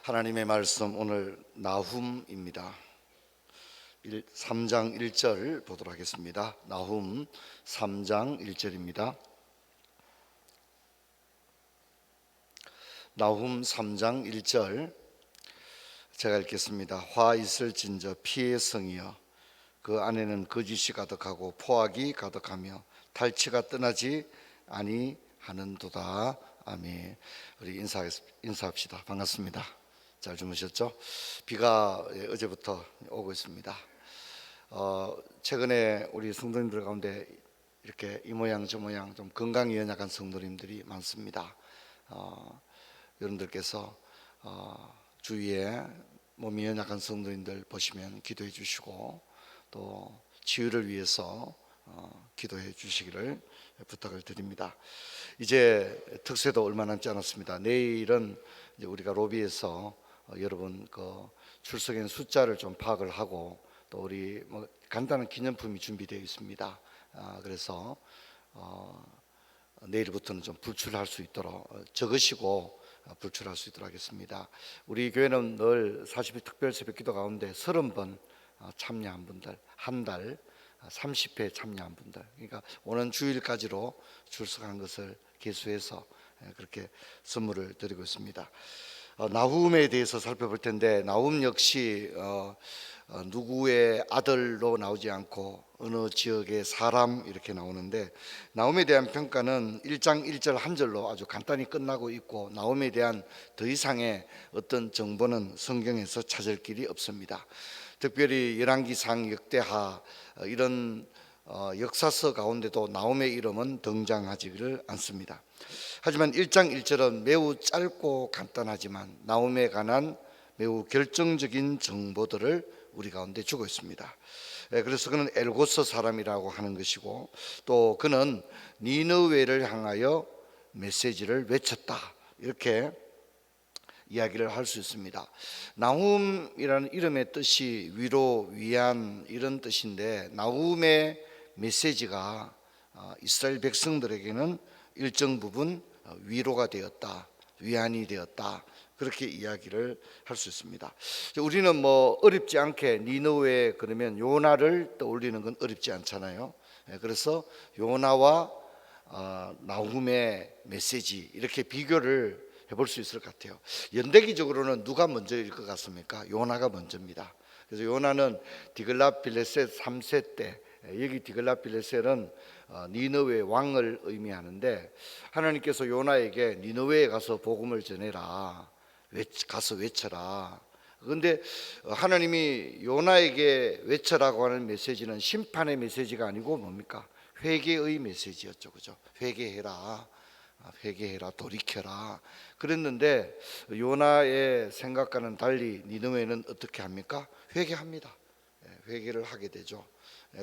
하나님의 말씀 오늘 나훔입니다. 3장 1절 보도록 하겠습니다. 나훔 3장 1절입니다. 나훔 3장 1절 제가 읽겠습니다. 화 있을진저 피의 성이여, 그 안에는 거짓이 가득하고 포악이 가득하며 탈취가 떠나지 아니하는도다. 아멘. 우리 인사합시다. 반갑습니다. 잘 주무셨죠? 비가 어제부터 오고 있습니다. 최근에 우리 성도님들 가운데 이렇게 이 모양 저 모양 좀 건강이 연약한 성도님들이 많습니다. 여러분들께서 주위에 몸이 연약한 성도님들 보시면 기도해 주시고 또 치유를 위해서 기도해 주시기를 부탁을 드립니다. 이제 특세도 얼마 남지 않았습니다. 내일은 이제 우리가 로비에서 여러분 그 출석인 숫자를 좀 파악을 하고 또 우리 뭐 간단한 기념품이 준비되어 있습니다. 그래서 내일부터는 좀 불출할 수 있도록 적으시고 불출할 수 있도록 하겠습니다. 우리 교회는 늘 40일 특별 새벽기도 가운데 30번 참여한 분들, 한 달 30회 참여한 분들, 그러니까 오는 주일까지로 출석한 것을 계수해서 그렇게 선물을 드리고 있습니다. 나훔에 대해서 살펴볼 텐데, 나훔 역시 누구의 아들로 나오지 않고 어느 지역의 사람 이렇게 나오는데, 나훔에 대한 평가는 1장 1절 한 절로 아주 간단히 끝나고 있고, 나훔에 대한 더 이상의 어떤 정보는 성경에서 찾을 길이 없습니다. 특별히 열왕기상, 역대하 이런 역사서 가운데도 나훔의 이름은 등장하지를 않습니다. 하지만 1장 1절은 매우 짧고 간단하지만 나훔에 관한 매우 결정적인 정보들을 우리 가운데 주고 있습니다. 그래서 그는 엘고스 사람이라고 하는 것이고, 또 그는 니느웨를 향하여 메시지를 외쳤다, 이렇게 이야기를 할 수 있습니다. 나훔이라는 이름의 뜻이 위로, 위안 이런 뜻인데, 나훔의 메시지가 이스라엘 백성들에게는 일정 부분 위로가 되었다, 위안이 되었다, 그렇게 이야기를 할 수 있습니다. 우리는 뭐 어렵지 않게 니느웨 그러면 요나를 떠올리는 건 어렵지 않잖아요. 그래서 요나와 나훔의 메시지 이렇게 비교를 해볼 수 있을 것 같아요. 연대기적으로는 누가 먼저일 것 같습니까? 요나가 먼저입니다. 그래서 요나는 디글랏빌레셋 3세 때, 여기 디글랏빌레셋은 니느웨 왕을 의미하는데, 하나님께서 요나에게 니느웨에 가서 복음을 전해라, 가서 외쳐라. 그런데 하나님이 요나에게 외쳐라고 하는 메시지는 심판의 메시지가 아니고 뭡니까? 회개의 메시지였죠. 그죠? 회개해라, 회개해라, 돌이켜라 그랬는데, 요나의 생각과는 달리 니느웨는 어떻게 합니까? 회개합니다. 회개를 하게 되죠.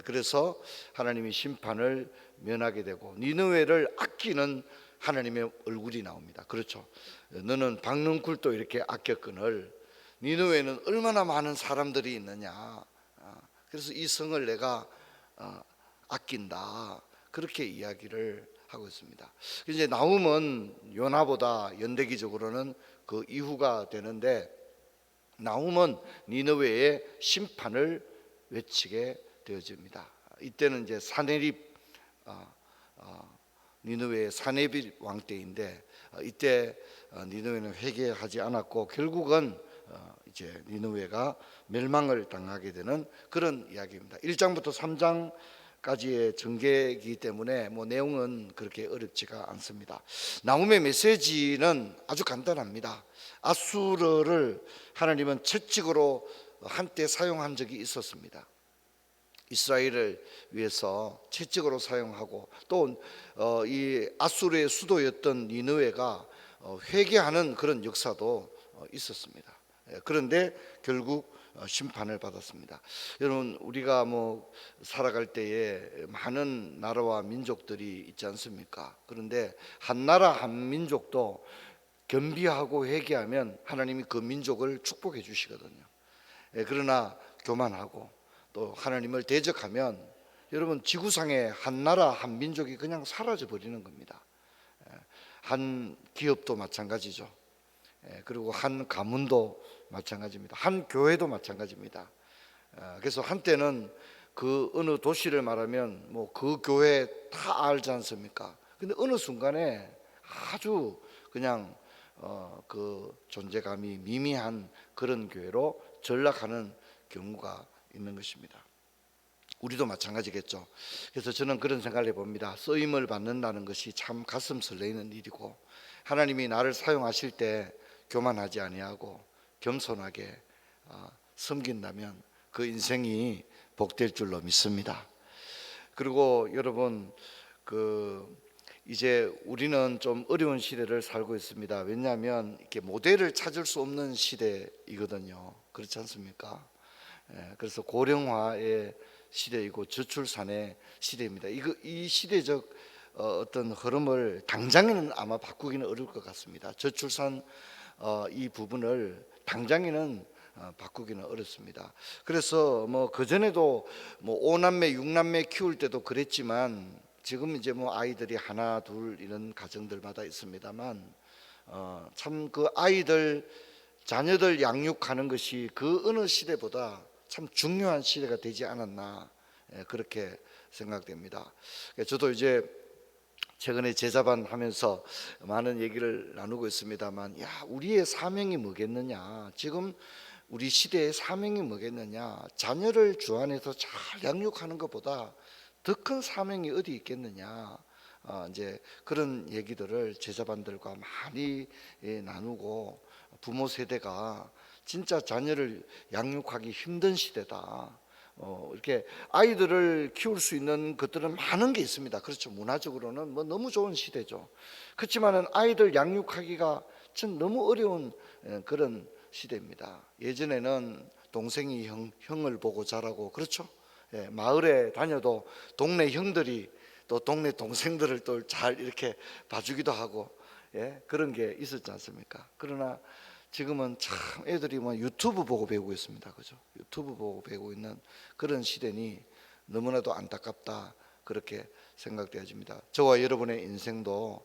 그래서 하나님이 심판을 면하게 되고, 니느웨를 아끼는 하나님의 얼굴이 나옵니다. 그렇죠? 너는 박능쿨도 이렇게 아꼈거늘 니느웨는 얼마나 많은 사람들이 있느냐, 그래서 이 성을 내가 아낀다, 그렇게 이야기를 하고 있습니다. 이제 나훔은 요나보다 연대기적으로는 그 이후가 되는데, 나훔은 니느웨의 심판을 외치게 되어집니다. 이때는 이제 사네립, 니느웨의 사네립 왕 때인데, 이때 니느웨는 회개하지 않았고 결국은 이제 니느웨가 멸망을 당하게 되는 그런 이야기입니다. 1장부터 3장까지의 전개이기 때문에 뭐 내용은 그렇게 어렵지가 않습니다. 나훔의 메시지는 아주 간단합니다. 아수르를 하나님은 채찍으로 한때 사용한 적이 있었습니다. 이스라엘을 위해서 채찍으로 사용하고, 또 이 아수르의 수도였던 니느웨가 회개하는 그런 역사도 있었습니다. 그런데 결국 심판을 받았습니다. 여러분, 우리가 뭐 살아갈 때에 많은 나라와 민족들이 있지 않습니까? 그런데 한 나라 한 민족도 겸비하고 회개하면 하나님이 그 민족을 축복해 주시거든요. 그러나 교만하고 또 하나님을 대적하면 여러분, 지구상의 한 나라 한 민족이 그냥 사라져 버리는 겁니다. 한 기업도 마찬가지죠. 그리고 한 가문도 마찬가지입니다. 한 교회도 마찬가지입니다. 그래서 한때는 그 어느 도시를 말하면 뭐 그 교회 다 알지 않습니까? 근데 어느 순간에 아주 그냥 그 존재감이 미미한 그런 교회로 전락하는 경우가 있는 것입니다. 우리도 마찬가지겠죠. 그래서 저는 그런 생각을 해봅니다. 쓰임을 받는다는 것이 참 가슴 설레이는 일이고, 하나님이 나를 사용하실 때 교만하지 아니하고 겸손하게 섬긴다면 그 인생이 복될 줄로 믿습니다. 그리고 여러분, 이제 우리는 좀 어려운 시대를 살고 있습니다. 왜냐하면 이렇게 모델을 찾을 수 없는 시대이거든요. 그렇지 않습니까? 그래서 고령화의 시대이고 저출산의 시대입니다. 이 시대적 어떤 흐름을 당장에는 아마 바꾸기는 어려울 것 같습니다. 저출산 이 부분을 당장에는 바꾸기는 어렵습니다. 그래서 뭐 그전에도 뭐 5남매 6남매 키울 때도 그랬지만, 지금 이제 뭐 아이들이 하나 둘 이런 가정들마다 있습니다만, 참 그 아이들 자녀들 양육하는 것이 그 어느 시대보다 참 중요한 시대가 되지 않았나, 그렇게 생각됩니다. 저도 이제 최근에 제자반 하면서 많은 얘기를 나누고 있습니다만, 야, 우리의 사명이 뭐겠느냐, 지금 우리 시대의 사명이 뭐겠느냐, 자녀를 주 안에서 잘 양육하는 것보다 더 큰 사명이 어디 있겠느냐, 이제 그런 얘기들을 제자반들과 많이 나누고, 부모 세대가 진짜 자녀를 양육하기 힘든 시대다. 이렇게 아이들을 키울 수 있는 것들은 많은 게 있습니다. 그렇죠. 문화적으로는 뭐 너무 좋은 시대죠. 그렇지만은 아이들 양육하기가 참 너무 어려운 그런 시대입니다. 예전에는 동생이 형을 보고 자라고, 그렇죠. 마을에 다녀도 동네 형들이 또 동네 동생들을 또 잘 이렇게 봐주기도 하고, 그런 게 있었지 않습니까? 그러나 지금은 참 애들이 뭐 유튜브 보고 배우고 있습니다. 그죠? 유튜브 보고 배우고 있는 그런 시대니 너무나도 안타깝다, 그렇게 생각되어집니다. 저와 여러분의 인생도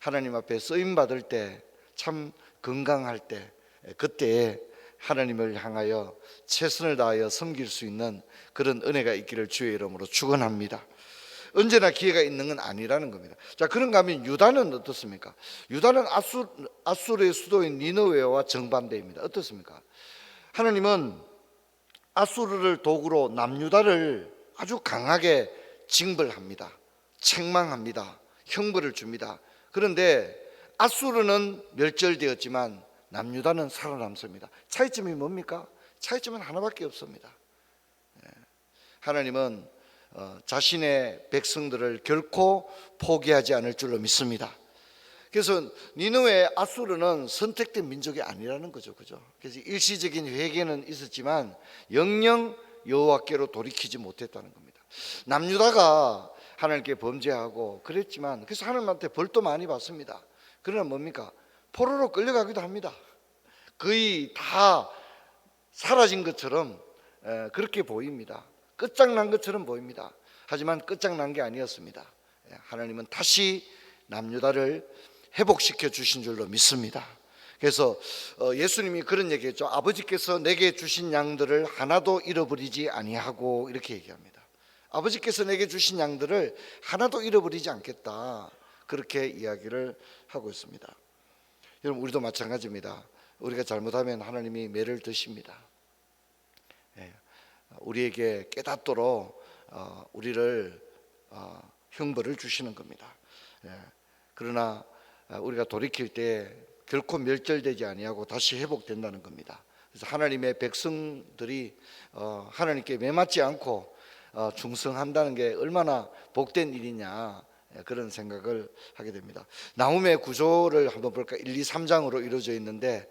하나님 앞에 쓰임 받을 때, 참 건강할 때, 그때에 하나님을 향하여 최선을 다하여 섬길 수 있는 그런 은혜가 있기를 주의 이름으로 축원합니다. 언제나 기회가 있는 건 아니라는 겁니다. 자, 그런가 하면 유다는 어떻습니까? 유다는 아수르의 수도인 니느웨와 정반대입니다. 어떻습니까? 하나님은 아수르를 도구로 남유다를 아주 강하게 징벌합니다. 책망합니다. 형벌을 줍니다. 그런데 아수르는 멸절되었지만 남유다는 살아남습니다. 차이점이 뭡니까? 차이점은 하나밖에 없습니다. 하나님은 자신의 백성들을 결코 포기하지 않을 줄로 믿습니다. 그래서 니느웨 아수르는 선택된 민족이 아니라는 거죠. 그죠? 그래서 일시적인 회개는 있었지만 영영 여호와께로 돌이키지 못했다는 겁니다. 남유다가 하나님께 범죄하고 그랬지만, 그래서 하나님한테 벌도 많이 받습니다. 그러나 뭡니까? 포로로 끌려가기도 합니다. 거의 다 사라진 것처럼 그렇게 보입니다. 끝장난 것처럼 보입니다. 하지만 끝장난 게 아니었습니다. 하나님은 다시 남유다를 회복시켜 주신 줄로 믿습니다. 그래서 예수님이 그런 얘기했죠. 아버지께서 내게 주신 양들을 하나도 잃어버리지 아니하고, 이렇게 얘기합니다. 아버지께서 내게 주신 양들을 하나도 잃어버리지 않겠다, 그렇게 이야기를 하고 있습니다. 여러분, 우리도 마찬가지입니다. 우리가 잘못하면 하나님이 매를 드십니다. 우리에게 깨닫도록 우리를 형벌을 주시는 겁니다. 그러나 우리가 돌이킬 때 결코 멸절되지 아니하고 다시 회복된다는 겁니다. 그래서 하나님의 백성들이 하나님께 매맞지 않고 충성한다는 게 얼마나 복된 일이냐, 그런 생각을 하게 됩니다. 나훔의 구조를 한번 볼까? 1, 2, 3장으로 이루어져 있는데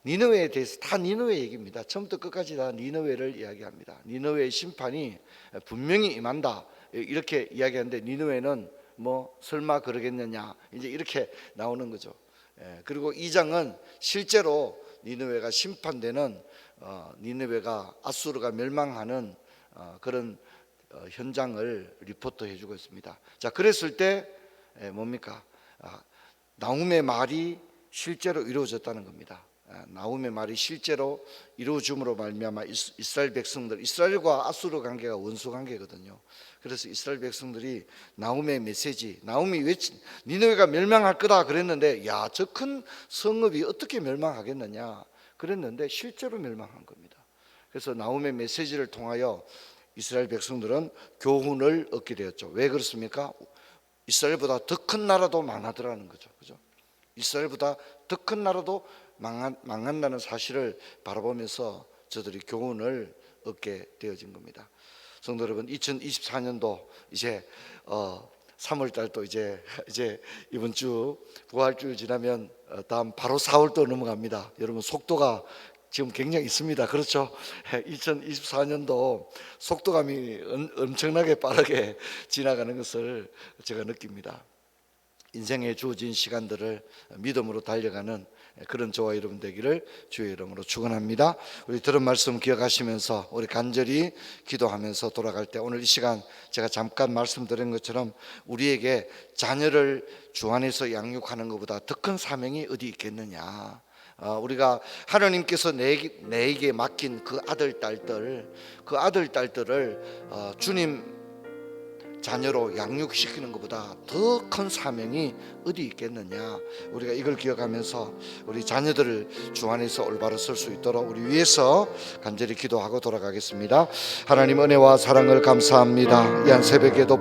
니느웨에 대해서 다 니느웨 얘기입니다. 처음부터 끝까지 다 니느웨를 이야기합니다. 니느웨의 심판이 분명히 임한다, 이렇게 이야기하는데, 니느웨는 뭐 설마 그러겠느냐, 이제 이렇게 나오는 거죠. 그리고 2장은 실제로 니느웨가 심판되는, 니느웨가 아수르가 멸망하는 그런 현장을 리포트 해주고 있습니다. 자, 그랬을 때 뭡니까? 나훔의 말이 실제로 이루어졌다는 겁니다. 나훔의 말이 실제로 이루어짐으로 말미암아 이스라엘 백성들, 이스라엘과 아수르 관계가 원수 관계거든요. 그래서 이스라엘 백성들이 나훔의 메시지, 나훔이 니느웨가 멸망할 거다 그랬는데, 야, 저 큰 성읍이 어떻게 멸망하겠느냐 그랬는데 실제로 멸망한 겁니다. 그래서 나훔의 메시지를 통하여 이스라엘 백성들은 교훈을 얻게 되었죠. 왜 그렇습니까? 이스라엘보다 더 큰 나라도 망하더라는 거죠. 그죠? 이스라엘보다 더 큰 나라도 망한다는 사실을 바라보면서 저들이 교훈을 얻게 되어진 겁니다. 성도 여러분, 2024년도 이제 3월 달도 이제 이번 주 부활주일 지나면 다음 바로 4월도 넘어갑니다. 여러분, 속도가 지금 굉장히 있습니다. 그렇죠? 2024년도 속도감이 엄청나게 빠르게 지나가는 것을 제가 느낍니다. 인생에 주어진 시간들을 믿음으로 달려가는 그런 저와 여러분 되기를 주의 이름으로 축원합니다. 우리 들은 말씀 기억하시면서 우리 간절히 기도하면서 돌아갈 때, 오늘 이 시간 제가 잠깐 말씀드린 것처럼 우리에게 자녀를 주 안에서 양육하는 것보다 더 큰 사명이 어디 있겠느냐. 우리가 하나님께서 내게 맡긴 그 아들 딸들을 주님 자녀로 양육시키는 것보다 더 큰 사명이 어디 있겠느냐. 우리가 이걸 기억하면서 우리 자녀들을 주 안에서 올바로 설 수 있도록 우리 위해서 간절히 기도하고 돌아가겠습니다. 하나님 은혜와 사랑을 감사합니다. 이 한 새벽에도